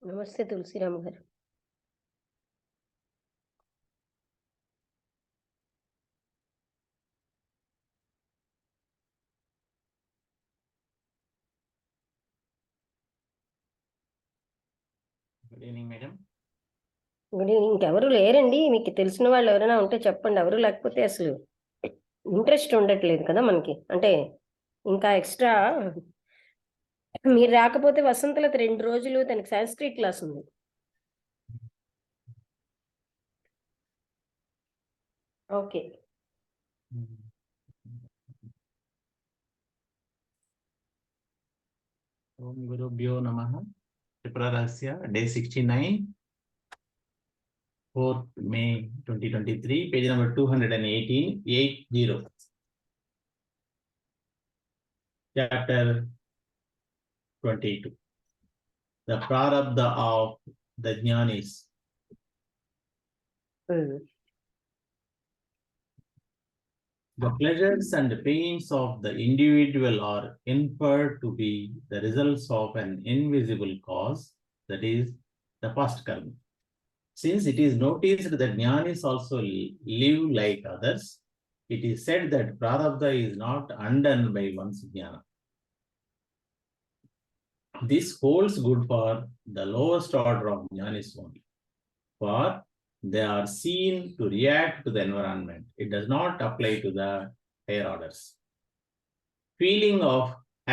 నమస్తే తులసిరామ్ గారు. Good evening madam. Good evening. ఇంకెవరు లేరండి? మీకు తెలిసిన వాళ్ళు ఎవరైనా ఉంటే చెప్పండి. ఎవరు లేకపోతే అసలు ఇంట్రెస్ట్ ఉండట్లేదు కదా మనకి. అంటే ఇంకా ఎక్స్ట్రా మీరు రాకపోతే వసంతలత 2 రోజులు తనకి సంస్కృత్ క్లాస్ ఉంది. ఓకే. ఓం గురుభ్యో నమః. త్రిపుర రహస్య day 69, 4th May 2023, page number 218, 80. Chapter 22. The prarabdha of the jnanis. The pleasures and pains of the individual are inferred to be the results of an invisible cause, that is, the past karma. Since it is noticed that jnanis also live like others, it is said that prarabdha is not undone by one's jnana. This holds good for the lowest order of jnanis only, for they are seen to react to the environment. It does not apply to the higher orders. Feeling of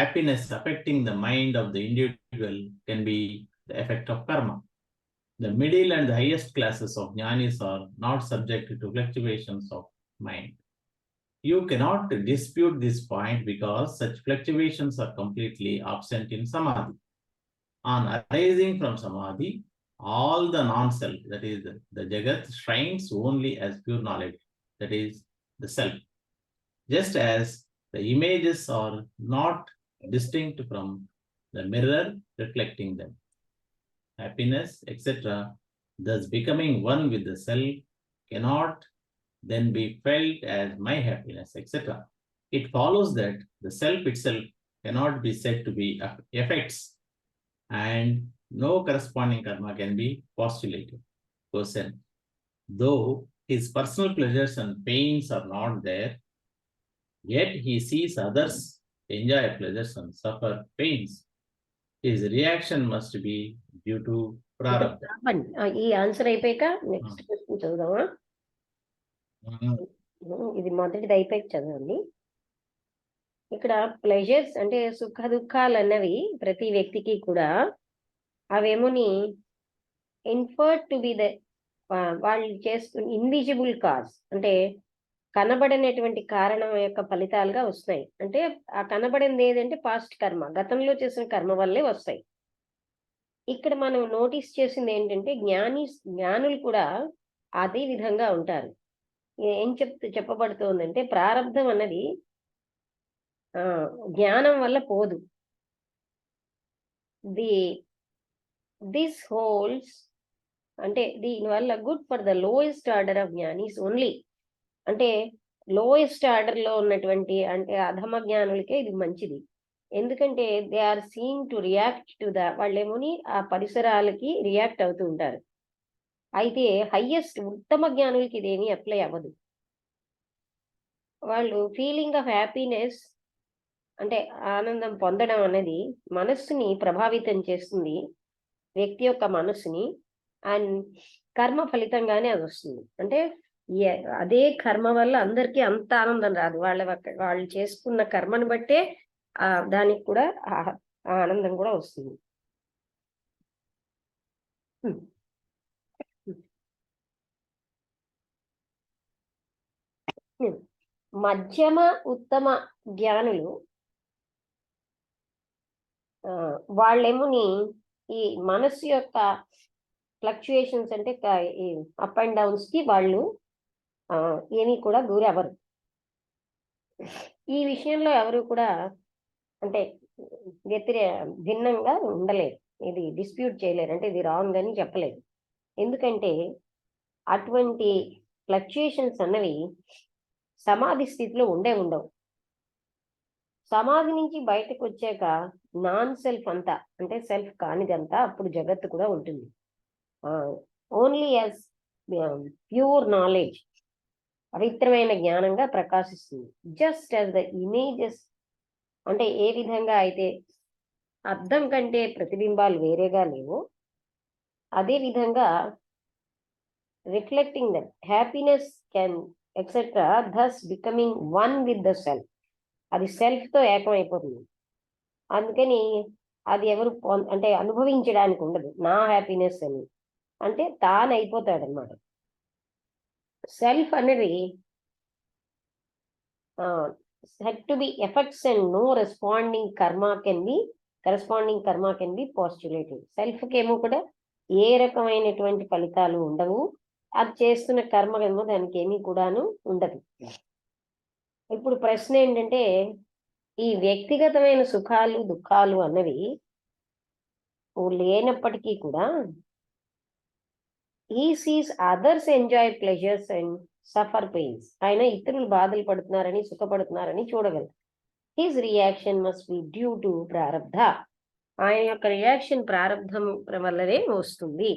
happiness affecting the mind of the individual can be the effect of karma. The middle and the highest classes of jnanis are not subject to fluctuations of mind. You cannot dispute this point because such fluctuations are completely absent in samadhi. On arising from samadhi, all the non-self, that is the jagat, shines only as pure knowledge, that is the self. Just as the images are not distinct from the mirror reflecting them. Happiness, etc., thus becoming one with the self, cannot then be felt as my happiness, etc. It follows that the self itself cannot be said to be effects, and no corresponding karma can be postulated. Question: though his personal pleasures and pains are not there, yet he sees others enjoy pleasures and suffer pains. His reaction must be due to prarabdha. ఈ answer అయిపోయాక next question చదువుదామా? ఇది మొదటిది అయిపోయాక చదవండి. ఇక్కడ pleasures అంటే సుఖ దుఃఖాలు అన్నవి ప్రతి వ్యక్తికి కూడా అవేమోని ఇన్ఫర్డ్ టు బి ద వాళ్ళు చేస్తున్న ఇన్విజిబుల్ కాజ్, అంటే కనబడనటువంటి కారణం యొక్క ఫలితాలుగా వస్తాయి. అంటే ఆ కనబడింది ఏదంటే పాస్ట్ కర్మ, గతంలో చేసిన కర్మ వల్లే వస్తాయి. ఇక్కడ మనం నోటీస్ చేసింది ఏంటంటే జ్ఞానులు కూడా అదే విధంగా ఉంటారు. ఏం చెప్పబడుతోందంటే ప్రారంధం అన్నది జ్ఞానం వల్ల పోదు. దిస్ హోల్డ్స్ అంటే దీనివల్ల good for the lowest order of జ్ఞానీస్ ఓన్లీ, అంటే లోయెస్ట్ ఆర్డర్ లో ఉన్నటువంటి అంటే అధమ జ్ఞానులకే ఇది మంచిది. ఎందుకంటే they are seen to react to the, వాళ్ళేమోని ఆ పరిసరాలకి రియాక్ట్ అవుతూ ఉంటారు. అయితే హైయెస్ట్ ఉత్తమ జ్ఞానులకి ఇదేమీ అప్లై అవ్వదు. వాళ్ళు ఫీలింగ్ ఆఫ్ హ్యాపీనెస్ అంటే ఆనందం పొందడం అనేది మనస్సుని ప్రభావితం చేస్తుంది, వ్యక్తి యొక్క మనస్సుని. అండ్ కర్మ ఫలితంగానే అది వస్తుంది. అంటే అదే కర్మ వల్ల అందరికీ అంత ఆనందం రాదు. వాళ్ళు చేసుకున్న కర్మను బట్టే దానికి కూడా ఆనందం కూడా వస్తుంది. మధ్యమ ఉత్తమ జ్ఞానులు వాళ్ళేమోని ఈ మనస్సు యొక్క ఫ్లక్చుయేషన్స్ అంటే అప్ అండ్ డౌన్స్ కి వాళ్ళు ఏమీ కూడా గురవ్వరు. ఈ విషయంలో ఎవరు కూడా అంటే భిన్నంగా ఉండలేరు, ఇది డిస్ప్యూట్ చేయలేరు, అంటే ఇది రాంగ్ అని చెప్పలేరు. ఎందుకంటే అటువంటి ఫ్లక్చుయేషన్స్ అన్నవి సమాధి స్థితిలో ఉండవు. సమాధి నుంచి బయటకు వచ్చాక నాన్ సెల్ఫ్ అంతా, అంటే సెల్ఫ్ కానిదంతా అప్పుడు జగత్తు కూడా ఉంటుంది. ఓన్లీ యాజ్ ప్యూర్ నాలెడ్జ్, పవిత్రమైన జ్ఞానంగా ప్రకాశిస్తుంది. జస్ట్ యాజ్ ద ఇమేజెస్, అంటే ఏ విధంగా అయితే అద్దం కంటే ప్రతిబింబాలు వేరేగా లేవు, అదే విధంగా reflecting that happiness can etcetera thus becoming one with the self, అది సెల్ఫ్ తో ఏకమైపోతుంది. అందుకని అది ఎవరు అంటే అనుభవించడానికి ఉండదు. నా హ్యాపీనెస్ అని అంటే తాను అయిపోతాడు అనమాట. సెల్ఫ్ అనేది said to be effects and no corresponding karma can be postulated. Self కేమో కూడా ఏ రకమైనటువంటి ఫలితాలు ఉండవు, అది చేస్తున్న కర్మ ఏమో దానికి ఏమీ కూడాను ఉండదు. ఇప్పుడు ప్రశ్న ఏంటంటే, ఈ వ్యక్తిగతమైన సుఖాలు దుఃఖాలు అన్నవి లేనప్పటికీ కూడా he sees others enjoy pleasures and suffer pains. ఆయన ఇతరులు బాధలు పడుతున్నారని సుఖపడుతున్నారని చూడగలరు. His reaction must be due to ప్రారబ్ధ. ఆయన యొక్క రియాక్షన్ ప్రారబ్ధం వల్లనే వస్తుంది.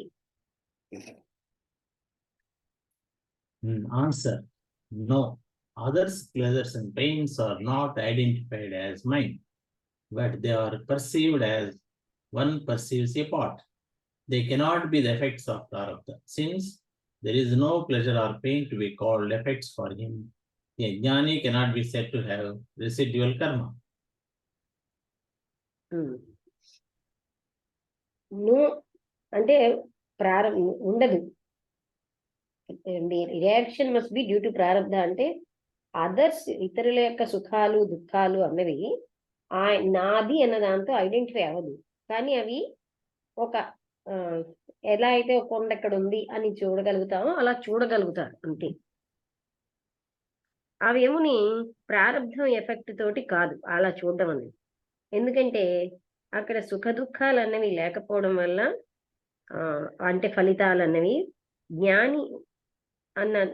Answer: no. Others' pleasures and pains are not identified as mine, but they are perceived as one perceives a pot. They cannot be the effects of prarabdha. Since there is no pleasure or pain to be called effects for him, a jnani cannot be said to have residual karma. No అంటే ఉండదు. Reaction must be due to ప్రారబ్ధ అంటే others, ఇతరుల యొక్క సుఖాలు దుఃఖాలు అన్నవి నాది అన్న దాంతో ఐడెంటిఫై అవ్వదు. కానీ అవి ఒక ఎలా అయితే ఒక కొండ ఎక్కడ ఉంది అని చూడగలుగుతామో అలా చూడగలుగుతారు అంతే. అవేముని ప్రారబ్ధం ఎఫెక్ట్ తోటి కాదు అలా చూడడం అనేది. ఎందుకంటే అక్కడ సుఖ దుఃఖాలు అన్నవి లేకపోవడం వల్ల అంటే ఫలితాలు అన్నవి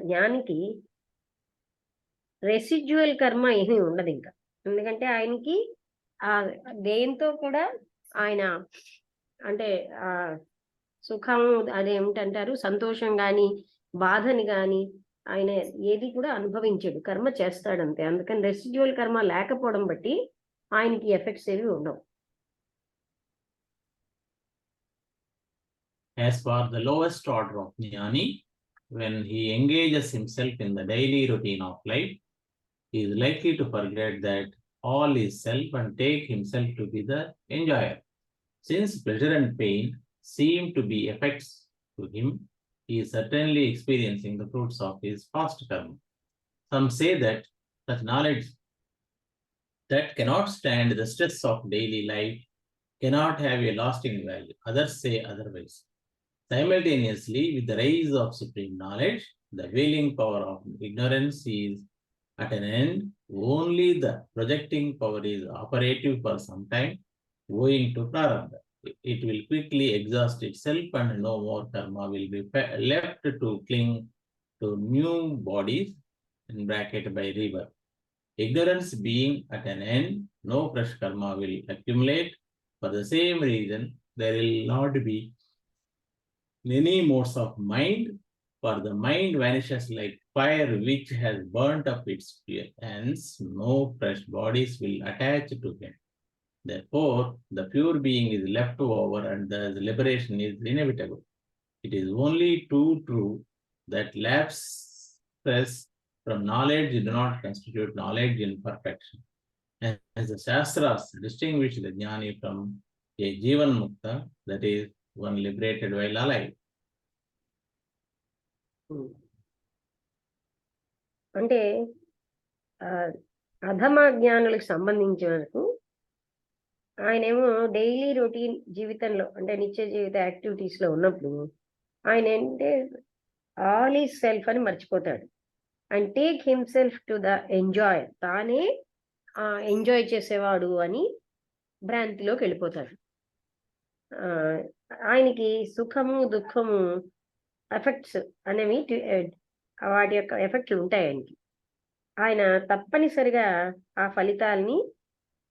జ్ఞానికి రెసిడ్యువల్ కర్మ ఏమీ ఉండదు ఇంకా. ఎందుకంటే ఆయనకి దేంతో కూడా ఆయన అంటే సుఖం అదేమిటంటారు, సంతోషం గాని బాధని గాని ఆయన ఏది కూడా అనుభవించాడు, కర్మ చేస్తాడంతే. అందుకని రెసిడ్యువల్ కర్మ లేకపోవడం బట్టి ఆయనకి ఎఫెక్ట్స్ ఏవి ఉండవు. As for the lowest order of jnani, when he engages himself in the daily routine of life, he is likely to forget that all is self and take himself to be the enjoyer. Since pleasure and pain seem to be effects to him, he is certainly experiencing the fruits of his past karma. Some say that such knowledge that cannot stand the stress of daily life cannot have a lasting value. Others say otherwise. Simultaneously, with the rise of supreme knowledge, the veiling power of ignorance is at an end. Only the projecting power is operative for some time, owing to prarabdha. It will quickly exhaust itself and no more karma will be left to cling to new bodies, in bracket by rebirth. Ignorance being at an end, no fresh karma will accumulate. For the same reason, there will not be many modes of mind, for the mind vanishes like fire which has burnt up its ends. No fresh bodies will attach to him. Therefore, the pure being is left over and thus liberation is inevitable. It is only too true that lapses from knowledge do not constitute knowledge in perfection. As the Shastras distinguish the jnani from a jivan mukta, that is, one liberated while alive. అంటే అధమ జ్ఞానులకు సంబంధించిన వరకు ఆయనేమో daily routine జీవితంలో అంటే నిత్య జీవిత activities లో ఉన్నప్పుడు ఆయన ఏంటంటే ఆల్ ఈజ్ సెల్ఫ్ అని మర్చిపోతాడు. And take himself to the enjoy, తానే ఎంజాయ్ చేసేవాడు అని భ్రాంతిలోకి వెళ్ళిపోతాడు. ఆయనకి సుఖము దుఃఖము ఎఫెక్ట్స్ అనేవి వాటి యొక్క ఎఫెక్ట్లు ఉంటాయి ఆయనకి. ఆయన తప్పనిసరిగా ఆ ఫలితాలని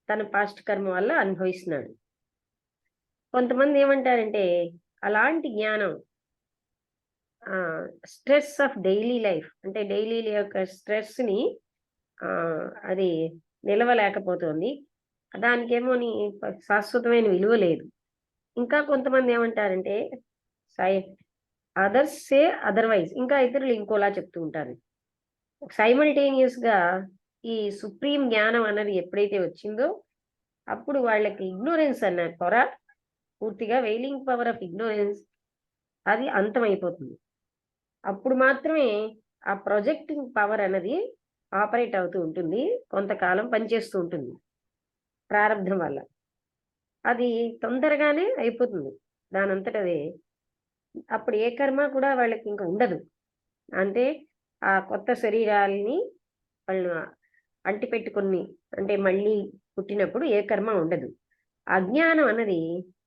తన పాస్ట్ కర్మ వల్ల అనుభవిస్తున్నాడు. కొంతమంది ఏమంటారంటే అలాంటి జ్ఞానం స్ట్రెస్ ఆఫ్ డైలీ లైఫ్, అంటే డైలీ యొక్క స్ట్రెస్ ని అది నిలవలేకపోతుంది, దానికేమోని శాశ్వతమైన విలువ లేదు. ఇంకా కొంతమంది ఏమంటారంటే అదర్స్ సే అదర్వైజ్, ఇంకా ఇతరులు ఇంకోలా చెప్తూ ఉంటారు. సైమల్టేనియస్ గా ఈ సుప్రీం జ్ఞానం అన్నది ఎప్పుడైతే వచ్చిందో అప్పుడు వాళ్ళకి ఇగ్నోరెన్స్ అన్న పొర, పూర్తిగా వెయిలింగ్ పవర్ ఆఫ్ ఇగ్నోరెన్స్ అది అంతమైపోతుంది. అప్పుడు మాత్రమే ఆ ప్రొజెక్టింగ్ పవర్ అనేది ఆపరేట్ అవుతూ ఉంటుంది, కొంతకాలం పనిచేస్తూ ఉంటుంది ప్రారంభం వల్ల. అది తొందరగానే అయిపోతుంది దానంతటదే. అప్పుడు ఏ కర్మ కూడా వాళ్ళకి ఇంకా ఉండదు. అంటే ఆ కొత్త శరీరాలని వాళ్ళు అంటిపెట్టుకుని, అంటే మళ్ళీ పుట్టినప్పుడు ఏ కర్మ ఉండదు. అజ్ఞానం అన్నది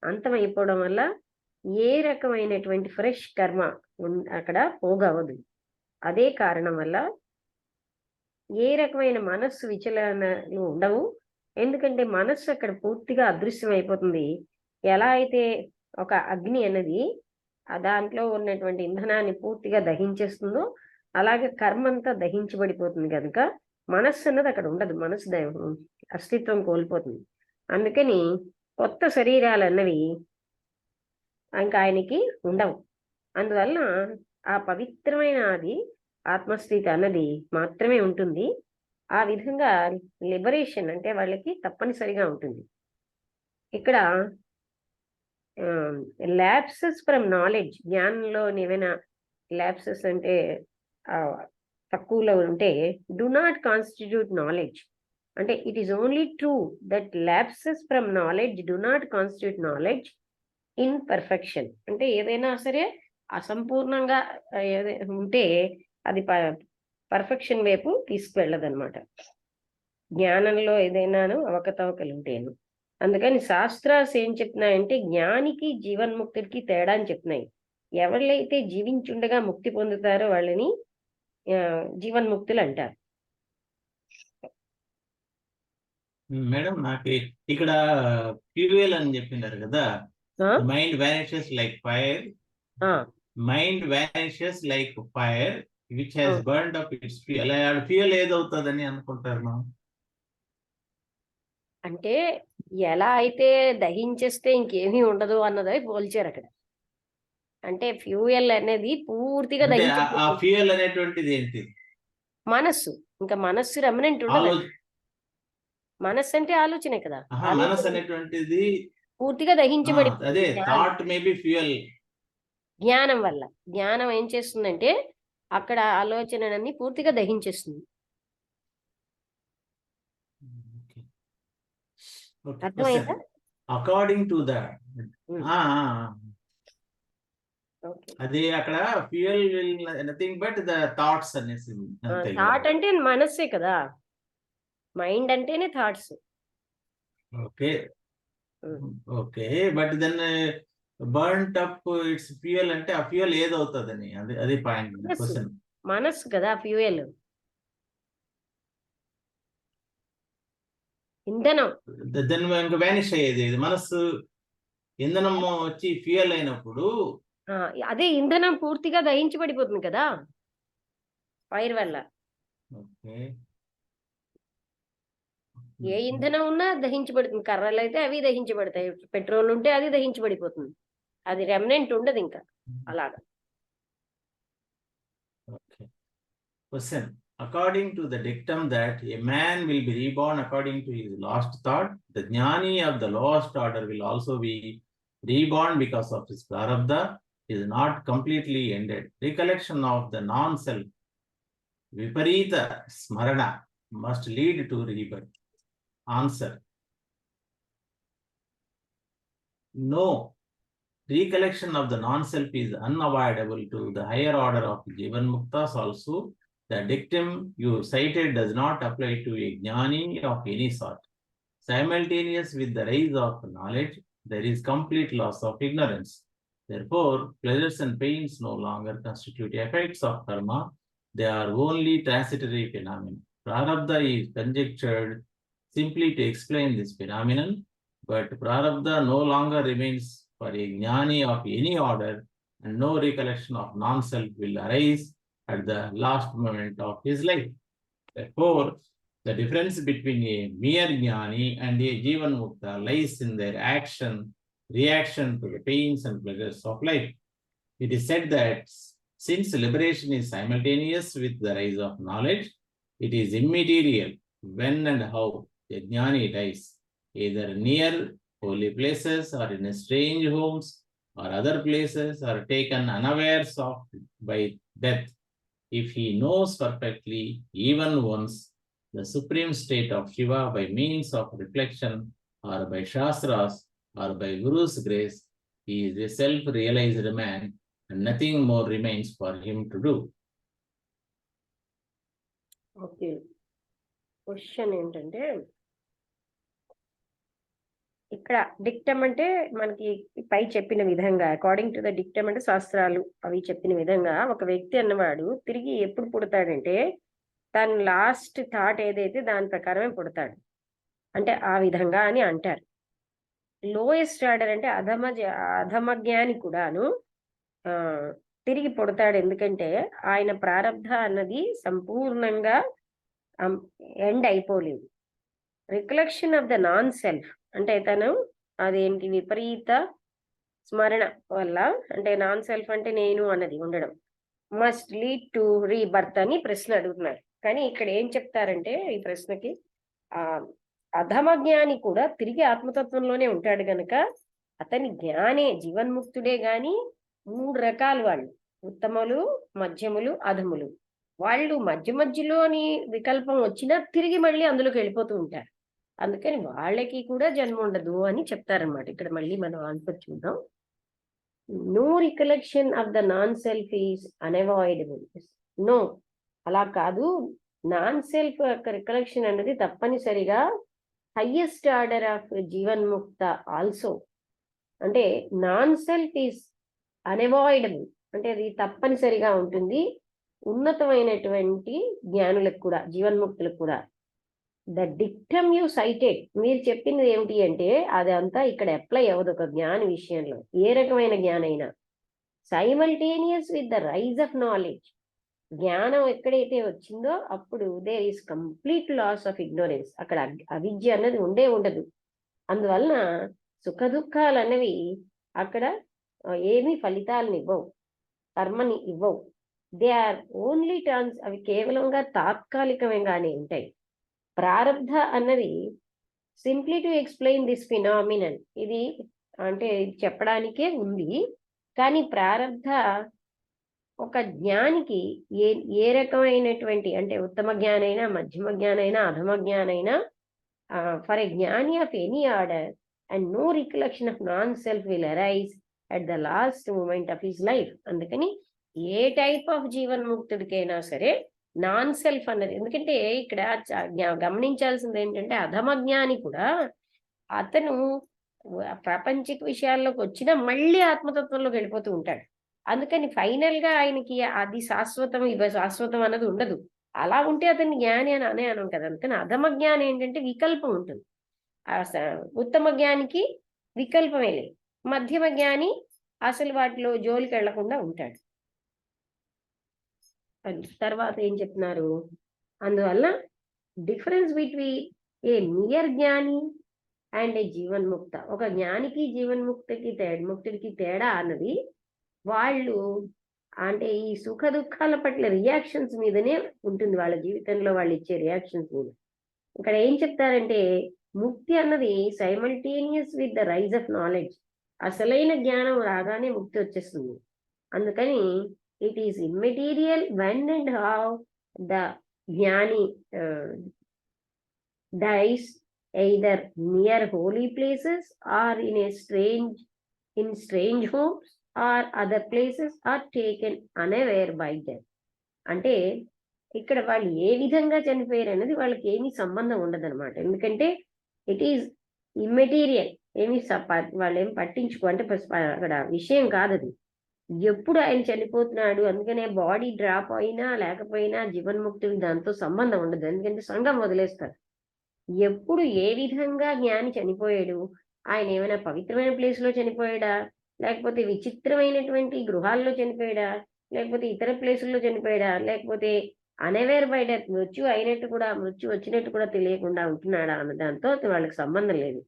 అంతమైపోవడం వల్ల ఏ రకమైనటువంటి ఫ్రెష్ కర్మ అక్కడ పోగవదు. అదే కారణం వల్ల ఏ రకమైన మనస్సు విచలనాలు ఉండవు. ఎందుకంటే మనస్సు అక్కడ పూర్తిగా అదృశ్యం అయిపోతుంది. ఎలా అయితే ఒక అగ్ని అన్నది దాంట్లో ఉన్నటువంటి ఇంధనాన్ని పూర్తిగా దహించేస్తుందో అలాగే కర్మ అంతా దహించబడిపోతుంది కనుక మనస్సు అన్నది అక్కడ ఉండదు, మనస్సు అస్తిత్వం కోల్పోతుంది. అందుకని కొత్త శరీరాలు అన్నవి ఇంకా ఆయనకి ఉండవు. అందువలన ఆ పవిత్రమైన అది ఆత్మస్థితి అన్నది మాత్రమే ఉంటుంది. ఆ విధంగా లిబరేషన్ అంటే వాళ్ళకి తప్పనిసరిగా ఉంటుంది. ఇక్కడ ల్యాప్సెస్ ఫ్రమ్ నాలెడ్జ్, జ్ఞానంలో ఏమైనా ల్యాప్సెస్ అంటే తక్కువలో ఉంటే డు నాట్ కాన్స్టిట్యూట్ నాలెడ్జ్. అంటే it is only true that lapses from knowledge do not constitute knowledge in perfection. అంటే ఏదైనా సరే అసంపూర్ణంగా ఉంటే అది పర్ఫెక్షన్ వైపు తీసుకువెళ్ళదన్నమాట. జ్ఞానంలో ఏదైనాను అవకతవకలు ఉంటేను. అందుకని శాస్త్రాలు ఏం చెప్తున్నాయంటే జ్ఞానికి జీవన్ముక్తుడికి తేడా అని చెప్తున్నాయి. ఎవరైతే జీవించుండగా ముక్తి పొందుతారో వాళ్ళని జీవన్ముక్తులు అంటారు. మేడం నాకు ఇక్కడ ఫ్యూయల్ అని చెప్పినారు కదా, mind vanishes like fire, mind vanishes like fire which has burned up its fuel. Fuel ఏదవుతుందని అనుకుంటారు మనం? అంటే ఎలా అయితే దహించేస్తే ఇంకేమీ ఉండదు అన్నది పోల్చారు అక్కడ. అంటే ఫ్యూయల్ అనేది పూర్తిగా ఆ ఫ్యూయల్ అనేటువంటిది ఏంటి? మనస్సు. ఇంకా మనస్సు రెమనెంట్ ఉండదు. మనస్సు అంటే ఆలోచనే కదా. మనస్సు అనేటువంటిది పూర్తిగా దహించబడిపోతుంది. అదే థాట్ మేబీ ఫ్యూయల్. జ్ఞానం వల్ల, జ్ఞానం ఏం చేస్తుందంటే అక్కడ ఆలోచనలన్నీ పూర్తిగా దహించేస్తుంది. అర్థమైందా? అకార్డింగ్ టు ద అది అక్కడ fuel will nothing but the thoughts అనేసి. థాట్ అంటే మనస్సే కదా, మైండ్ అంటేనే thoughts. Okay okay, but then burnt up its fuel అంటే ఆ ఫ్యూయల్ ఏదవుతుందని అది పాయింట్ క్వశ్చన్. మనస్సు కదా ఫ్యూయల్, ఇంధనం. దెన్ ఇంకా వానిష్ అయ్యేది మనస్సు. ఇంధనం వచ్చి ఫ్యూయల్ అయినప్పుడు అదే ఇంధనం పూర్తిగా దహించబడిపోతుంది కదా ఫైర్ వల్ల. ఏ ఇంధనం ఉన్నా దహించబడుతుంది. కర్రలు అయితే అవి దహించబడతాయి, పెట్రోల్ ఉంటే అది దహించబడిపోతుంది, అది రెమనెంట్ ఉండదు ఇంకా అలాగా. Question, according to the dictum that a man will be reborn according to his last thought, the jnani of the lowest order will also be reborn because of his prarabdha is not completely ended. Recollection of the non-self, viparita smarana, must lead to rebirth. Answer: no. Recollection of the non-self is unavoidable to the higher order of Jivan Muktas also. The dictum you cited does not apply to a jnani of any sort. Simultaneous with the rise of knowledge, there is complete loss of ignorance. Therefore, pleasures and pains no longer constitute effects of karma. They are only transitory phenomena. Prarabdha is conjectured simply to explain this phenomenon, but prarabdha no longer remains for a jnani of any order, and no recollection of non-self will arise at the last moment of his life. Therefore, the difference between a mere jnani and a jivan mukta lies in their reaction to the pains and pleasures of life. It is said that since liberation is simultaneous with the rise of knowledge, it is immaterial when and how a jnani dies, either near holy places or in strange homes or other places, or taken unawares of by death. If he knows perfectly, even once, the supreme state of Shiva by means of reflection or by Shastras or by Guru's grace, he is a self-realized man and nothing more remains for him to do. Okay, question ఏంటంటే ఇక్కడ dictum అంటే మనకి పై చెప్పిన విధంగా, according to the dictum అంటే శాస్త్రాలు అవి చెప్పిన విధంగా ఒక వ్యక్తి అన్నవాడు తిరిగి ఎప్పుడు పుడతాడంటే తన లాస్ట్ థాట్ ఏదైతే దాని ప్రకారమే పుడతాడు, అంటే ఆ విధంగా అని అంటారు. లోయెస్ట్ ఆర్డర్ అంటే అధమ జ్ఞాని కూడాను తిరిగి పుడతాడు, ఎందుకంటే ఆయన ప్రారబ్ధ అన్నది సంపూర్ణంగా ఎండ్ అయిపోలేదు. Recollection of the non self అంటే తను అదేంటి విపరీత స్మరణ వల్ల, అంటే నాన్ సెల్ఫ్ అంటే నేను అన్నది ఉండడం, మస్ట్ లీడ్ టు రీబర్త్ అని ప్రశ్న అడుగుతున్నారు. కానీ ఇక్కడ ఏం చెప్తారంటే ఈ ప్రశ్నకి అధమ జ్ఞాని కూడా తిరిగి ఆత్మతత్వంలోనే ఉంటాడు గనక అతని జ్ఞానే జీవన్ముక్తుడే గాని 3 రకాలు వాళ్ళు, ఉత్తములు, మధ్యములు, అధములు. వాళ్ళు మధ్యలోని వికల్పం వచ్చినా తిరిగి మళ్ళీ అందులోకి వెళ్ళిపోతూ ఉంటారు. అందుకని వాళ్ళకి కూడా జన్మ ఉండదు అని చెప్తారన్నమాట. ఇక్కడ మళ్ళీ మనం ఆన్సర్ చూద్దాం. No recollection of the non self is unavoidable. No, అలా కాదు. నాన్ సెల్ఫ్ యొక్క రికలెక్షన్ అనేది తప్పనిసరిగా హైయెస్ట్ ఆర్డర్ ఆఫ్ జీవన్ముక్త ఆల్సో. అంటే నాన్ సెల్ఫ్ ఈజ్ అన్అవాయిడబుల్ అంటే అది తప్పనిసరిగా ఉంటుంది ఉన్నతమైనటువంటి జ్ఞానులకు కూడా, జీవన్ముక్తులకు కూడా. ద డిక్టమ్ యూ సైటెడ్, మీరు చెప్పింది ఏమిటి అంటే అదంతా ఇక్కడ అప్లై అవ్వదు ఒక జ్ఞాని విషయంలో, ఏ రకమైన జ్ఞానైనా. Simultaneous with the rise of knowledge, జ్ఞానం ఎక్కడైతే వచ్చిందో అప్పుడు there is complete loss of ignorance, అక్కడ అవిద్య అన్నది ఉండదు. అందువలన సుఖ దుఃఖాలు అన్నవి అక్కడ ఏమీ ఫలితాలను ఇవ్వవు, కర్మని ఇవ్వవు. దే ఆర్ ఓన్లీ టర్న్స్, అవి కేవలంగా తాత్కాలికంగానే ఉంటాయి. ప్రారబ్ధ అన్నది simply to explain this phenomenon, ఇది అంటే చెప్పడానికే ఉంది. కానీ ప్రారబ్ధ ఒక జ్ఞానికి ఏ రకమైనటువంటి, అంటే ఉత్తమ జ్ఞానైనా, మధ్యమ జ్ఞానైనా, అధమ జ్ఞానైనా, ఫర్ ఎ జ్ఞాని of any order and no recollection of non self will arise at the last moment of his life. అందుకని ఏ టైప్ ఆఫ్ జీవన్ముక్తుడికైనా సరే నాన్ సెల్ఫ్ అన్నది, ఎందుకంటే ఇక్కడ గమనించాల్సింది ఏంటంటే అధమ జ్ఞాని కూడా అతను ప్రాపంచిక విషయాల్లోకి వచ్చినా మళ్ళీ ఆత్మతత్వంలోకి వెళ్ళిపోతూ ఉంటాడు. అందుకని ఫైనల్ గా ఆయనకి అది శాశ్వతం, ఇవి శాశ్వతం అన్నది ఉండదు. అలా ఉంటే అతన్ని జ్ఞాని అని అనం కదా. అందుకని అధమ జ్ఞాని ఏంటంటే వికల్పం ఉంటుంది. ఉత్తమ జ్ఞానికి వికల్పమే లేదు. మధ్యమ జ్ఞాని అసలు వాటిలో జోలికి వెళ్లకుండా ఉంటాడు. తర్వాత ఏం చెప్తున్నారు, అందువల్ల డిఫరెన్స్ బిట్వీన్ ఏ నియర్ జ్ఞాని అండ్ ఏ జీవన్ముక్త, ఒక జ్ఞానికి ముక్తుడికి తేడా అన్నది వాళ్ళు అంటే ఈ సుఖ దుఃఖాల పట్ల రియాక్షన్స్ మీదనే ఉంటుంది, వాళ్ళ జీవితంలో వాళ్ళు ఇచ్చే రియాక్షన్స్ మీద. ఇక్కడ ఏం చెప్తారంటే ముక్తి అన్నది simultaneous with the rise of knowledge, అసలైన జ్ఞానం రాగానే ముక్తి వచ్చేస్తుంది. అందుకని it is immaterial when and how the జ్ఞాని dies either near holy places or in strange homes or other places or taken unaware by them. అంటే ఇక్కడ వాళ్ళు ఏ విధంగా చనిపోయారు అనేది వాళ్ళకి ఏమీ సంబంధం ఉండదన్నమాట. ఎందుకంటే ఇట్ ఈజ్ ఇమ్మెటీరియల్, వాళ్ళు ఏమి పట్టించుకో, అంటే అక్కడ విషయం కాదు అది. ఎప్పుడు ఆయన చనిపోతున్నాడు, అందుకనే బాడీ డ్రాప్ అయినా లేకపోయినా జీవన్ముక్తుడికి దాంతో సంబంధం ఉండదు. ఎందుకంటే సంఘం వదిలేస్తారు. ఎప్పుడు ఏ విధంగా జ్ఞాని చనిపోయాడు? ఆయన ఏమైనా పవిత్రమైన ప్లేస్ లో చనిపోయాడా, లేకపోతే విచిత్రమైనటువంటి గృహాల్లో చనిపోయాడా, లేకపోతే ఇతర ప్లేసుల్లో చనిపోయాడా, లేకపోతే అనేవేర్ బై డెత్, మృత్యు అయినట్టు కూడా, మృత్యు వచ్చినట్టు కూడా తెలియకుండా ఉంటున్నాడా అన్న దాంతో వాళ్ళకి సంబంధం లేదు.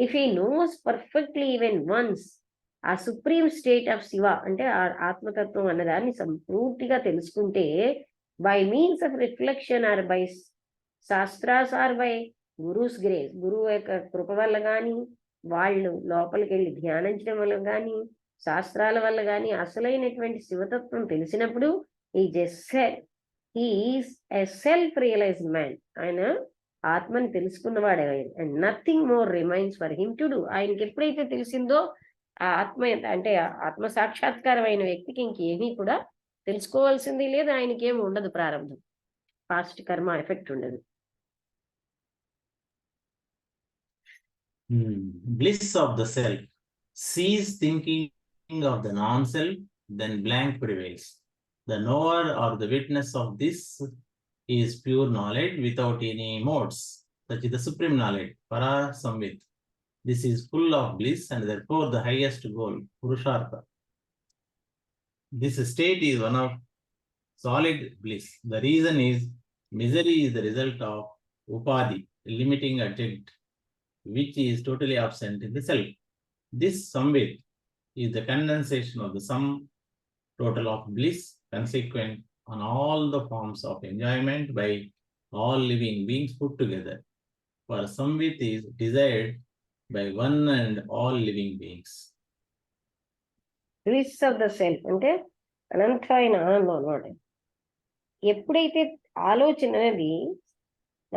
If he knows perfectly even once, ఆ సుప్రీం స్టేట్ ఆఫ్ శివ అంటే ఆ ఆత్మతత్వం అన్నదాన్ని పూర్తిగా తెలుసుకుంటే, by means of reflection or by shastras or by guru's grace, గురువు యొక్క కృప వల్ల కానీ, వాళ్ళు లోపలికి వెళ్ళి ధ్యానించడం వల్ల కానీ, శాస్త్రాల వల్ల కానీ అసలైనటువంటి శివతత్వం తెలిసినప్పుడు is a self realised man. ఆయన ఆత్మని తెలుసుకున్నవాడే. And nothing more remains for him to do. ఆయనకి ఎప్పుడైతే తెలిసిందో ఆ ఆత్మ అంటే ఆత్మ సాక్షాత్కారం అయిన వ్యక్తికి ఇంకేమీ కూడా తెలుసుకోవాల్సింది లేదు, ఆయనకేమి ఉండదు ప్రారంభం, పాస్ట్ కర్మ ఎఫెక్ట్ ఉండదు. Bliss of the self. Cease thinking of the non-self, then blank prevails. The knower or the witness of this is pure knowledge without any modes. Such is the supreme knowledge, para samvit. This is full of bliss and therefore the highest goal, purushartha. This state is one of solid bliss. The reason is misery is the result of upadhi, limiting adjunct, which is totally absent in the self. This samvit is the condensation of the sum total of bliss consequent on all the forms of enjoyment by all living beings put together. For samvit is desired by one and all living beings. Bliss of the self అంటే అనంతమైన ఆనందం అన్నమాట. ఎప్పుడైతే ఆలోచన అనేది,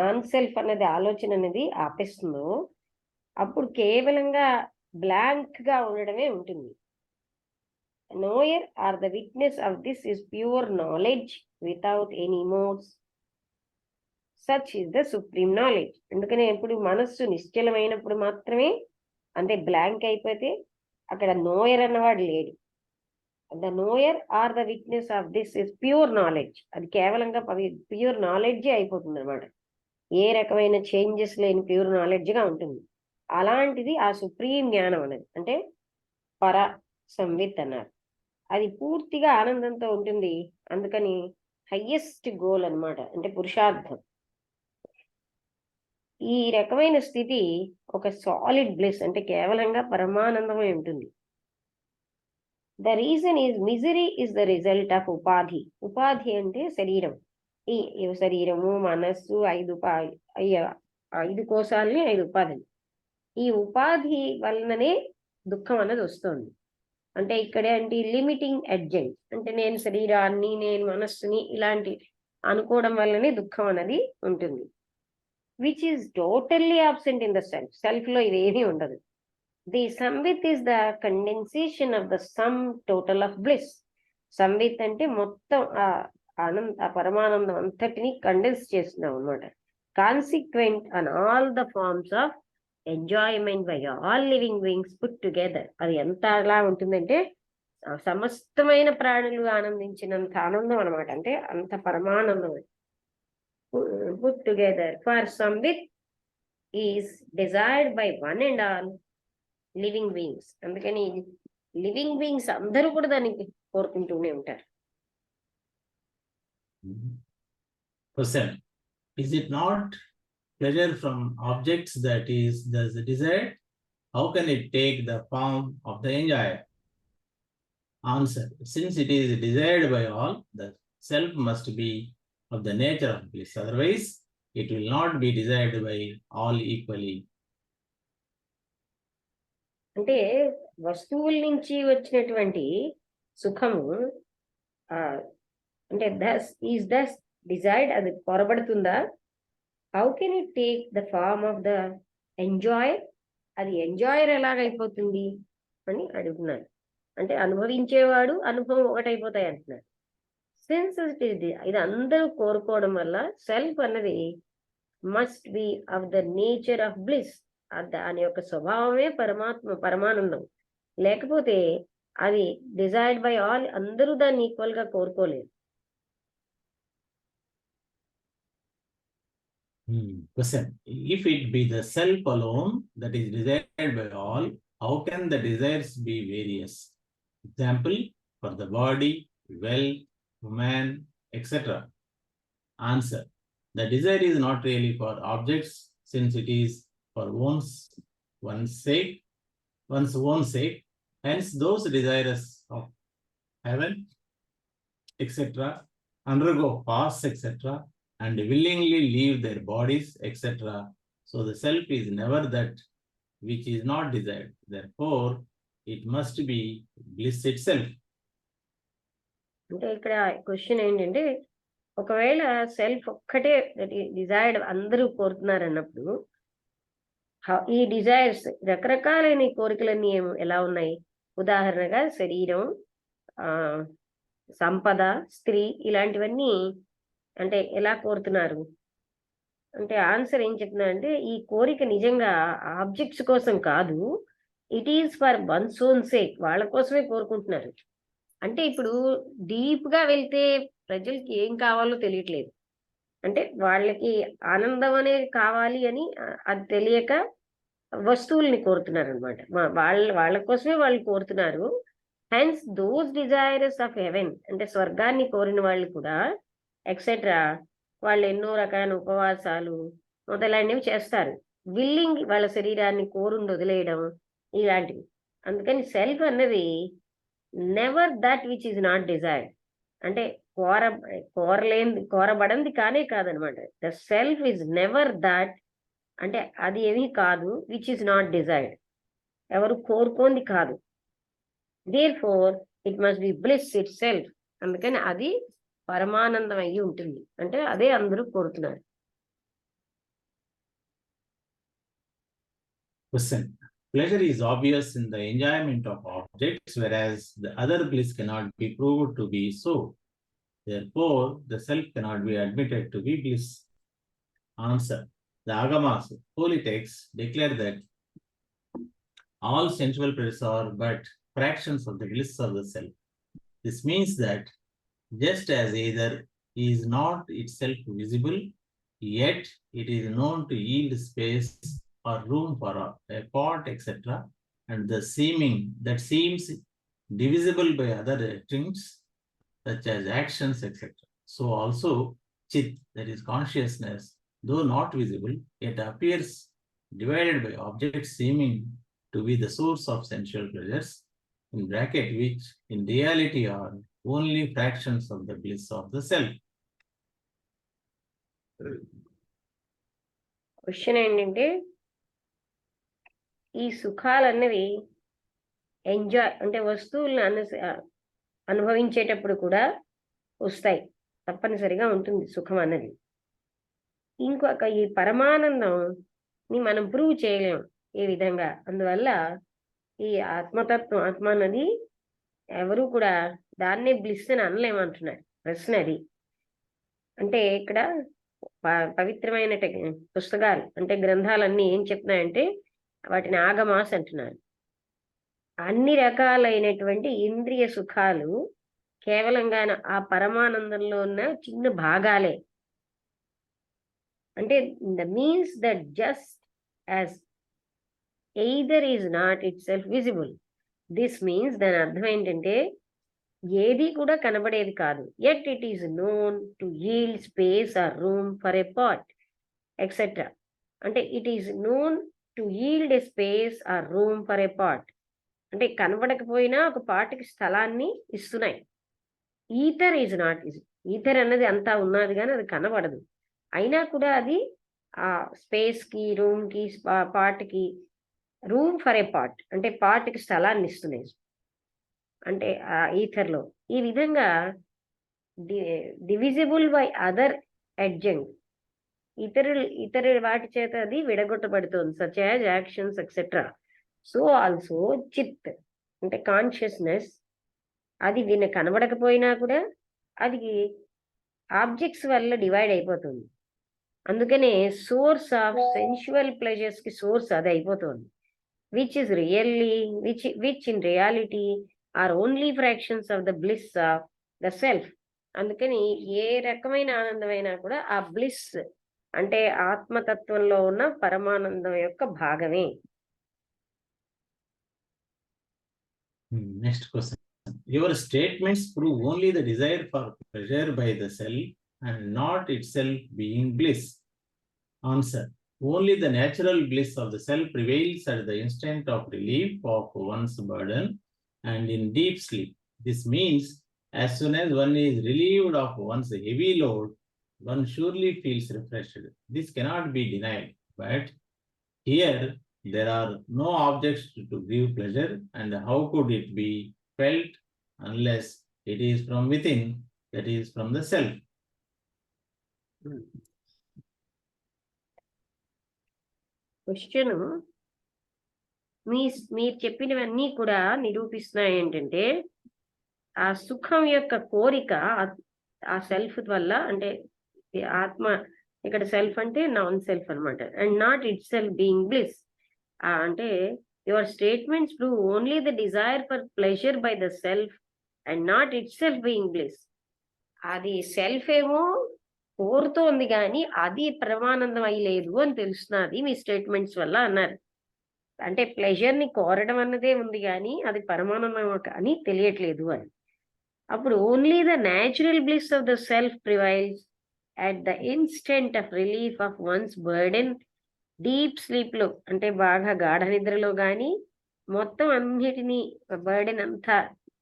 non self అనేది ఆలోచన అనేది ఆపేస్తుందో, అప్పుడు కేవలంగా బ్లాంక్ గా ఉండడమే ఉంటుంది. Knower or the witness of this is pure knowledge without any modes. Such is the supreme knowledge. అందుకనే ఎప్పుడు మనస్సు నిశ్చలమైనప్పుడు మాత్రమే, అంటే బ్లాంక్ అయిపోతే అక్కడ నోయర్ అన్నవాడు లేడు. The knower or the witness of this is pure knowledge. అది కేవలంగా ప్యూర్ నాలెడ్జే అయిపోతుంది అనమాట. ఏ రకమైన చేంజెస్ లేని ప్యూర్ నాలెడ్జ్ గా ఉంటుంది. అలాంటిది ఆ సుప్రీం జ్ఞానం అనేది, అంటే పర సంవిత్ అన్నారు. అది పూర్తిగా ఆనందంతో ఉంటుంది. అందుకని హయ్యెస్ట్ గోల్ అన్నమాట, అంటే పురుషార్థం. ఈ రకమైన స్థితి ఒక సాలిడ్ బ్లిస్, అంటే కేవలంగా పరమానందమై ఉంటుంది. The reason is misery is the result of ఉపాధి. ఉపాధి అంటే శరీరం. ఈ శరీరము, మనస్సు, ఐదు కోశాలని 5 ఉపాధులు. ఈ ఉపాధి వలననే దుఃఖం అన్నది వస్తుంది. అంటే ఇక్కడే అంటే లిమిటింగ్ అడ్జెంట్, అంటే నేను శరీరాన్ని, నేను మనస్సుని ఇలాంటి అనుకోవడం వల్లనే దుఃఖం అన్నది ఉంటుంది. Which is totally absent in the self. Self లో ఇవేమీ ఉండదు. ది సంవిత్ is the condensation of the sum total of bliss. సంవిత్ అంటే మొత్తం ఆ పరమానందం అంతటిని కండెన్స్ చేస్తున్నాం అనమాట. Consequent on all the forms of enjoyment by all living beings put together. అది ఎంత అలా ఉంటుందంటే సమస్తమైన ప్రాణులు ఆనందించినంత ఆనందం అనమాట. అంటే అంత పరమానందం. పుట్ టుగెదర్ ఫర్ సంవిత్ is desired by one and all living beings. అందుకని లివింగ్ బీయింగ్స్ అందరూ కూడా దాన్ని కోరుకుంటూనే ఉంటారు. Question: is it not pleasure from objects that is thus desired? How can it take the form of the enjoyer? Answer: since it is desired by all, the self must be of the nature of bliss. Otherwise, it will not be desired by all equally. అంటే వస్తువుల నుంచి వచ్చినటువంటి సుఖము అంటే thus desired, అది పొరబడుతుందా? How can it take the form of the enjoyer? అది enjoyer ఎలాగైపోతుంది అని అడుగుతున్నారు. అంటే అనుభవించేవాడు, అనుభవం ఒకటైపోతాయి అంటున్నారు. సిన్స్ ఇది అందరూ కోరుకోవడం వల్ల సెల్ఫ్ అన్నది must be of the nature of bliss. దాని యొక్క స్వభావమే పరమానందం. లేకపోతే అది డిజైర్డ్ బై ఆల్, అందరూ దాన్ని ఈక్వల్ గా కోరుకోలేరు. Question. If it be the self alone that is desired by all, how can the desires be various? Example, for the body, wealth, woman, etc. Answer. The desire is not really for objects, since it is for one's own sake. Hence, those desires of heaven, etc., undergo fasts, etc., and willingly leave their bodies, etc. So the self is never that which is not desired. Therefore, it must be bliss itself. అంటే ఇక్కడ question ఏంటంటే, ఒకవేళ self ఒక్కటే desired అందరూ కోరుతున్నారు అన్నప్పుడు, ఈ desires రకరకాలైన కోరికలన్నీ ఎలా ఉన్నాయి? ఉదాహరణగా శరీరం, సంపద, స్త్రీ, ఇలాంటివన్నీ అంటే ఎలా కోరుతున్నారు అంటే ఆన్సర్ ఏం చెప్తున్నారంటే, ఈ కోరిక నిజంగా ఆబ్జెక్ట్స్ కోసం కాదు, it is for once own sake, వాళ్ళ కోసమే కోరుకుంటున్నారు. అంటే ఇప్పుడు డీప్ గా వెళ్తే ప్రజలకి ఏం కావాలో తెలియట్లేదు. అంటే వాళ్ళకి ఆనందం అనేది కావాలి అని అది తెలియక వస్తువుల్ని కోరుతున్నారు అనమాట. వాళ్ళ కోసమే వాళ్ళు కోరుతున్నారు. Hence those desirous of haven, అంటే స్వర్గాన్ని కోరిన వాళ్ళు కూడా ఎక్సెట్రా, వాళ్ళు ఎన్నో రకాల ఉపవాసాలు మొదలైనవి చేస్తారు. విల్లింగ్ వాళ్ళ శరీరాన్ని కోరుండి వదిలేయడం ఇలాంటివి. అందుకని సెల్ఫ్ అన్నది never that which is not desired, అంటే కోరబడింది కానే కాదనమాట. The self is never that, అంటే అది ఏమీ కాదు, విచ్ ఈజ్ నాట్ డిజైర్డ్, ఎవరు కోరుకోంది కాదు. Therefore it must be bliss it self, అందుకని అది పరమానందం అయ్యి ఉంటుంది, అంటే అదే అందరూ కోరుతున్నారు. Question. Pleasure is obvious in the enjoyment of objects, whereas the other bliss cannot be proved to be so. Therefore, the self cannot be admitted to be bliss. Answer. The Agamas, holy texts, declare that all sensual pleasures are but fractions of the bliss of the self. This means that just as either is not itself visible, yet it is known to yield space or room for a part, etc., and the that seems divisible by other things such as actions, etc. So also chit, that is consciousness, though not visible, yet appears divided by objects seeming to be the source of sensual pleasures, in bracket, which in reality are only fractions of the bliss of the self. Question ఏంటంటే, ఈ సుఖాలన్నవి enjoy అంటే వస్తువులను అనుభవించేటప్పుడు కూడా వస్తాయి, తప్పనిసరిగా ఉంటుంది సుఖం అన్నది. ఇంకొక ఈ పరమానందంని మనం ప్రూవ్ చేయలేము ఏ విధంగా. అందువల్ల ఈ ఆత్మ అన్నది ఎవరు కూడా దాన్నే బ్లిస్ అని అనలేమంటున్నారు. ప్రశ్న అది. అంటే ఇక్కడ పవిత్రమైన పుస్తకాలు అంటే గ్రంథాలన్నీ ఏం చెప్తున్నాయంటే, వాటిని ఆగమాస్ అంటున్నారు. అన్ని రకాలైనటువంటి ఇంద్రియ సుఖాలు కేవలంగా ఆ పరమానందంలో ఉన్న చిన్న భాగాలే. అంటే the means that just as either is not it self visible, this means దాని అర్థం ఏంటంటే ఏది కూడా కనబడేది కాదు, yet it is known to yield space or room for a part, etc. అంటే it is known to yield a space or room for a part, అంటే కనబడకపోయినా ఒక పార్ట్కి స్థలాన్ని ఇస్తున్నాయి. Ether is not is, ether అన్నది అంతా ఉన్నది కానీ అది కనబడదు, అయినా కూడా అది ఆ స్పేస్కి, రూమ్కి, పార్ట్కి, రూమ్ ఫర్ ఏ పార్ట్ అంటే పార్ట్కి స్థలాన్ని ఇస్తున్నాయి అంటే ఆ ఈథర్లో. ఈ విధంగా డివిజిబుల్ బై అదర్ అడ్జంక్ట్, ఇతర వాటి చేత అది విడగొట్టబడుతుంది, such as actions etcetera. So also చిత్ అంటే కాన్షియస్నెస్, అది దీన్ని కనబడకపోయినా కూడా అది ఆబ్జెక్ట్స్ వల్ల డివైడ్ అయిపోతుంది. అందుకనే సోర్స్ ఆఫ్ సెన్షువల్ ప్లెజర్స్ కి సోర్స్ అది అయిపోతుంది, which in reality are only fractions of the bliss of the self. అందుకని ఏ రకమైన ఆనందమైనా కూడా ఆ బ్లిస్ అంటే ఆత్మతత్వంలో ఉన్న పరమానందం యొక్క భాగమే. Next question. Your statements prove only the desire for pleasure by the self and not itself being bliss. Answer. Only the natural bliss of the self prevails at the instant of relief of one's burden and in deep sleep. This means as soon as one is relieved of one's heavy load, one surely feels refreshed. This cannot be denied, but here there are no objects to give pleasure, and how could it be felt unless it is from within, that is from the self? Question మీరు చెప్పినవన్నీ కూడా నిరూపిస్తున్నాయి ఏంటంటే ఆ సుఖం యొక్క కోరిక ఆ self వల్ల, అంటే ఆత్మ, ఇక్కడ సెల్ఫ్ అంటే నాన్ సెల్ఫ్ అనమాట, and not itself being bliss. అంటే your statements prove only the desire for pleasure by the self and not itself being bliss. అది సెల్ఫ్ ఏమో కోరుతోంది కానీ అది పరమానందం అయ్యలేదు అని తెలుస్తున్నది మీ స్టేట్మెంట్స్ వల్ల అన్నారు. అంటే ప్లెజర్ ని కోరడం అన్నదే ఉంది కానీ అది పరమానందం అని తెలియట్లేదు అని. అప్పుడు only the natural bliss of the self prevails at the instant of relief of once burden deep sleep లో, అంటే బాగా గాఢ నిద్రలో కానీ మొత్తం అన్నిటినీ బర్డెన్ అంతా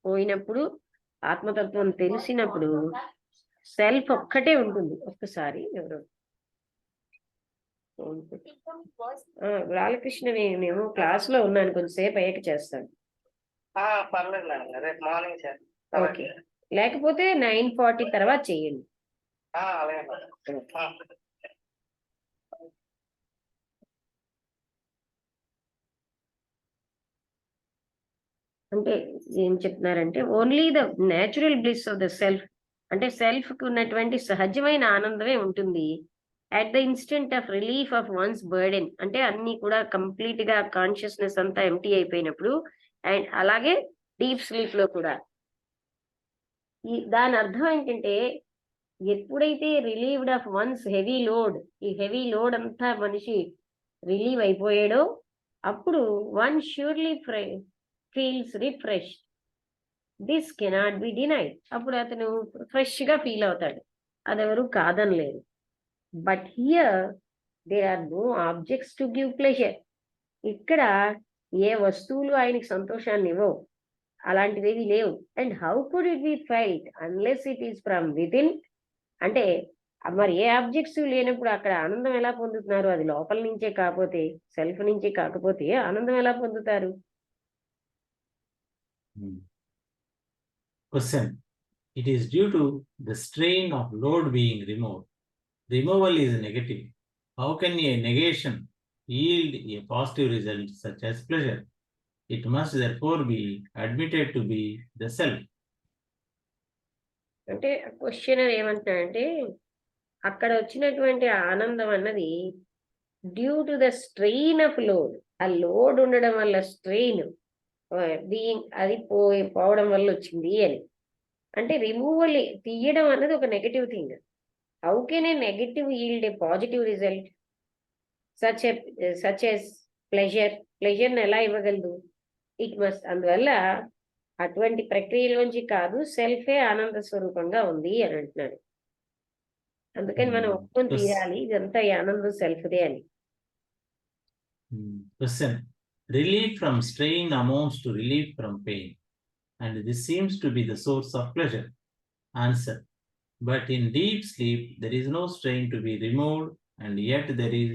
పోయినప్పుడు, ఆత్మతత్వం తెలిసినప్పుడు సెల్ఫ్ ఒక్కటే ఉంటుంది. ఒక్కసారి ఎవరు బాలకృష్ణ, నేను క్లాస్ లో ఉన్నాను, కొంచెంసేపు అయ్యాక చేస్తాను. పర్లేదు మేడం, రేపు మార్నింగ్ చేస్తాను. ఓకే, లేకపోతే 9:40 తర్వాత చేయండి. అలాగే మేడం. అంటే ఏం చెప్తున్నారంటే only the natural bliss of the self, అంటే సెల్ఫ్ కు ఉన్నటువంటి సహజమైన ఆనందమే ఉంటుంది. At the instant of relief of once burden, అంటే అన్ని కూడా కంప్లీట్ గా కాన్షియస్నెస్ అంతా ఎంటీ అయిపోయినప్పుడు, అండ్ అలాగే డీప్ స్లీప్ లో కూడా. దాని అర్థం ఏంటంటే ఎప్పుడైతే relieved of one's heavy load, ఈ హెవీ లోడ్ అంతా మనిషి రిలీవ్ అయిపోయాడో అప్పుడు one surely feels refreshed. This cannot be denied. అప్పుడు అతను ఫ్రెష్ గా ఫీల్ అవుతాడు, అదెవరు కాదనలేదు. But here there are no objects to give pleasure. ఇక్కడ ఏ వస్తువులు ఆయనకి సంతోషాన్ని ఇవ్వవు, అలాంటివి లేవు. And how could it be felt unless it is from within. అంటే మరి ఏ ఆబ్జెక్ట్స్ లేనప్పుడు అక్కడ ఆనందం ఎలా పొందుతున్నారు? అది లోపల నుంచే కాకపోతే, సెల్ఫ్ నుంచే కాకపోతే ఆనందం ఎలా పొందుతారు? Question. It is due to the strain of load being removed. Removal is negative. How can a negation yield a positive result such as pleasure? It must therefore be admitted to be the self. అంటే question ఏమంటున్నాడంటే అక్కడ వచ్చినటువంటి ఆనందం అన్నది due to the strain of load. ఆ load ఉండడం వల్ల strain being అది పోవడం వల్ల వచ్చింది అని. అంటే రిమూవల్ తీయడం అన్నది ఒక negative thing. How can a negative yield a positive result such as pleasure? ప్లెజర్ని ఎలా ఇవ్వగలదు? ఇట్ మస్ట్, అందువల్ల అటువంటి ప్రక్రియలోంచి కాదు, సెల్ఫే ఆనంద స్వరూపంగా ఉంది అని అంటున్నాడు. అందుకని మనం ఒప్పుకొని తీరాలి ఇదంతా ఈ ఆనందం సెల్ఫ్దే అని. Question. Relief from strain amounts to relief from pain, and this seems to be the source of pleasure. Answer. But in deep sleep, there is no strain to be removed, and yet there is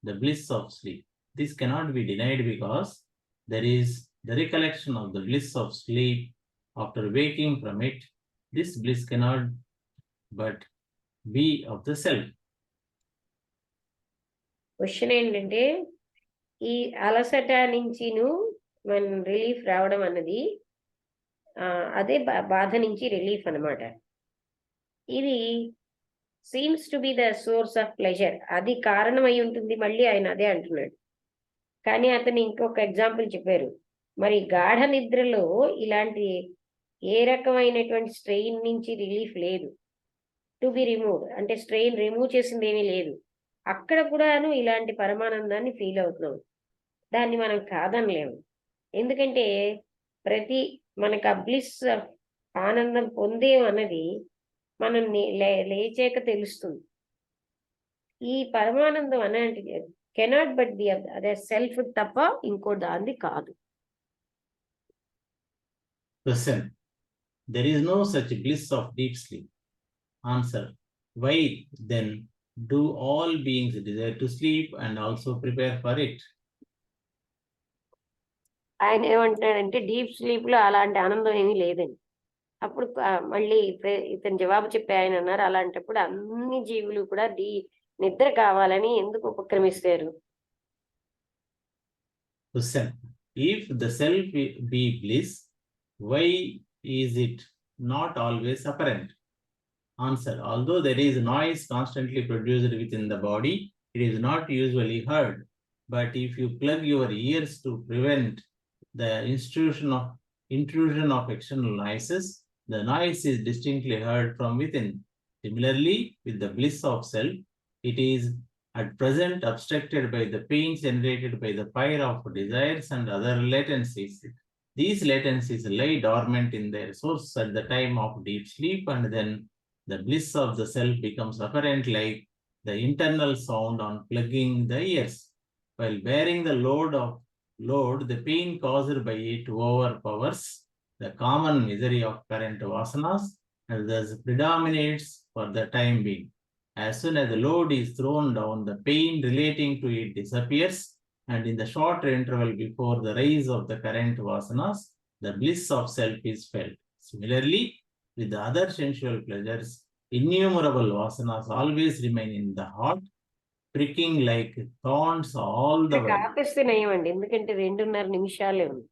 the bliss of sleep. This cannot be denied because there is the recollection of the bliss of sleep after waking from it. This bliss cannot but be of the self. Question ఏంటంటే ఈ అలసట నుంచి మన relief రావడం అన్నది అదే బాధ నుంచి రిలీఫ్ అన్నమాట. ఇది seems to be the source of pleasure, అది కారణమై ఉంటుంది. మళ్ళీ ఆయన అదే అంటున్నాడు. కానీ అతను ఇంకొక ఎగ్జాంపుల్ చెప్పారు. మరి గాఢ నిద్రలో ఇలాంటి ఏ రకమైనటువంటి స్ట్రెయిన్ నుంచి రిలీఫ్ లేదు. టు బి రిమూవ్డ్ అంటే స్ట్రెయిన్ రిమూవ్ చేసింది ఏమీ లేదు. అక్కడ కూడాను ఇలాంటి పరమానందాన్ని ఫీల్ అవుతున్నాం. దాన్ని మనం కాదనలేము. ఎందుకంటే మనకు ఆ బ్లిస్ ఆనందం పొందేం అన్నది మనం లేచాక తెలుస్తుంది. ఈ పరమానందం అనేది కెనాట్ బట్ బి అదే సెల్ఫ్ తప్ప ఇంకో దాన్ని కాదు. Question. There is no such bliss of deep sleep. Answer. Why then do all beings desire to sleep and also prepare for it? ఆయన ఏమంటున్నాడంటే డీప్ స్లీప్ లో అలాంటి ఆనందం ఏమీ లేదండి. అప్పుడు మళ్ళీ ఇతను జవాబు చెప్పి ఆయన అన్నారు, అలాంటప్పుడు అన్ని జీవులు కూడా నిద్ర కావాలని ఎందుకు ఉపక్రమిస్తారు? Question. If the self be bliss, why is it not always apparent? Answer. Although there is noise constantly produced within the body, it is not usually heard. But if you plug your ears to prevent the intrusion of external noises, the noise is distinctly heard from within. Similarly, with the bliss of self, it is at present obstructed by the pains generated by the fire of desires and other latencies. These latencies lie dormant in their source at the time of deep sleep, and then the bliss of the self becomes apparent like the internal sound on plugging the ears. While bearing the load, the pain caused by it overpowers the common misery of current vasanas and thus predominates for the time being. As soon as the load is thrown down, the pain relating to it disappears, and in the short interval before the rise of the current vasanas, the bliss of self is felt. Similarly, with the other sensual pleasures, innumerable vasanas always remain in the heart, pricking like thorns all the way. ఆపేస్తే నయమండి, ఎందుకంటే 2.5 నిమిషాలే ఉంది.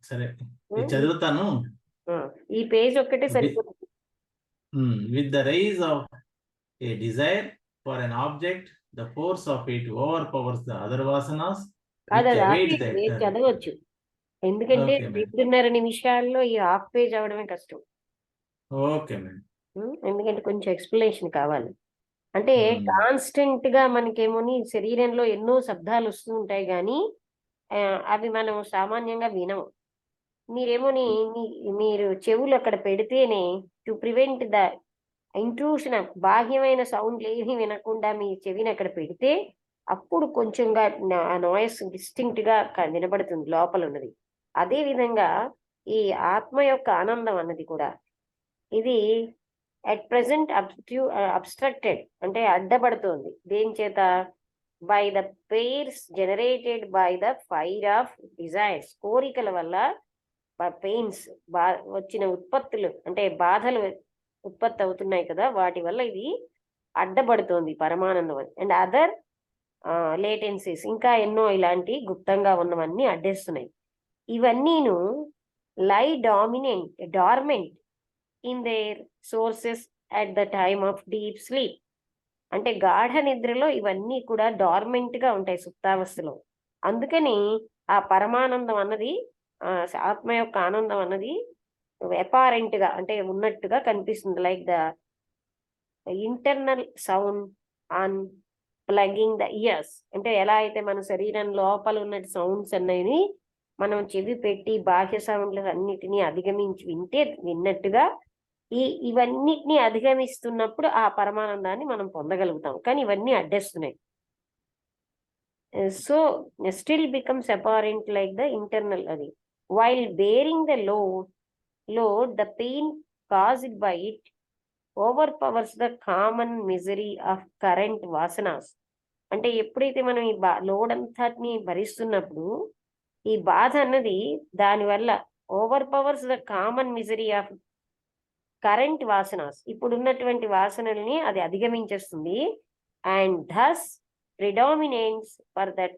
సరే, ఇది చదువుతాను. ఈ page ఒక్కటే సరిపోతుంది. With the rise of a desire for an object, the force of it overpowers the other vasanas. చదవచ్చు, ఎందుకంటే 2.5 నిమిషాల్లో ఈ హాఫ్ పేజ్ అవడమే కష్టం. Okay madam. ఎందుకంటే కొంచెం ఎక్స్ప్లెనేషన్ కావాలి. అంటే కాన్స్టెంట్ గా మనకేమోని శరీరంలో ఎన్నో శబ్దాలు వస్తూ ఉంటాయి కానీ అవి మనం సామాన్యంగా వినము. మీరేమోని మీరు చెవులు అక్కడ పెడితేనే టు ప్రివెంట్ ద ఇంట్రూషన్, బాహ్యమైన సౌండ్లు ఏమీ వినకుండా మీ చెవిని అక్కడ పెడితే అప్పుడు కొంచెంగా నాయిస్ డిస్టింక్ట్ గా వినబడుతుంది లోపల ఉన్నది. అదే విధంగా ఈ ఆత్మ యొక్క ఆనందం అన్నది కూడా ఇది అట్ ప్రెసెంట్ అబ్స్ట్రక్టెడ్ అంటే అడ్డపడుతోంది. దేని చేత? By the pains generated by the fire of desires. కోరికల వల్ల పెయిన్స్ వచ్చిన ఉత్పత్తులు అంటే బాధలు ఉత్పత్తి అవుతున్నాయి కదా, వాటి వల్ల ఇది అడ్డపడుతోంది పరమానందం. అండ్ అదర్ లేటెన్సీస్, ఇంకా ఎన్నో ఇలాంటి గుప్తంగా ఉన్నవన్నీ అడ్డేస్తున్నాయి. ఇవన్నీను లై dormant in there sources at the time of deep sleep. అంటే గాఢ నిద్రలో ఇవన్నీ కూడా డార్మెంట్ గా ఉంటాయి, సుప్తావస్థలో. అందుకని ఆ పరమానందం అన్నది, ఆత్మ యొక్క ఆనందం అన్నది అపారెంట్ గా అంటే ఉన్నట్టుగా కనిపిస్తుంది. Like the internal sound on plugging the years. అంటే ఎలా అయితే మన శరీరం లోపల ఉన్న సౌండ్స్ అన్నవి మనం చెవి పెట్టి బాహ్య సౌండ్లు అన్నిటినీ అధిగమించి విన్నట్టుగా ఇవన్నిటిని అధిగమిస్తున్నప్పుడు ఆ పరమానందాన్ని మనం పొందగలుగుతాం. కానీ ఇవన్నీ అడ్డేస్తున్నాయి. So still becomes apparent like the internal అది. While bearing the load, the pain caused by it overpowers the common misery of current vasanas. అంటే ఎప్పుడైతే మనం ఈ లోడ్ అంతటిని భరిస్తున్నప్పుడు ఈ బాధ అన్నది దానివల్ల overpowers the common misery of current వాసనాస్, ఇప్పుడున్నటువంటి వాసనల్ని అది అధిగమించేస్తుంది. And thus predominates for the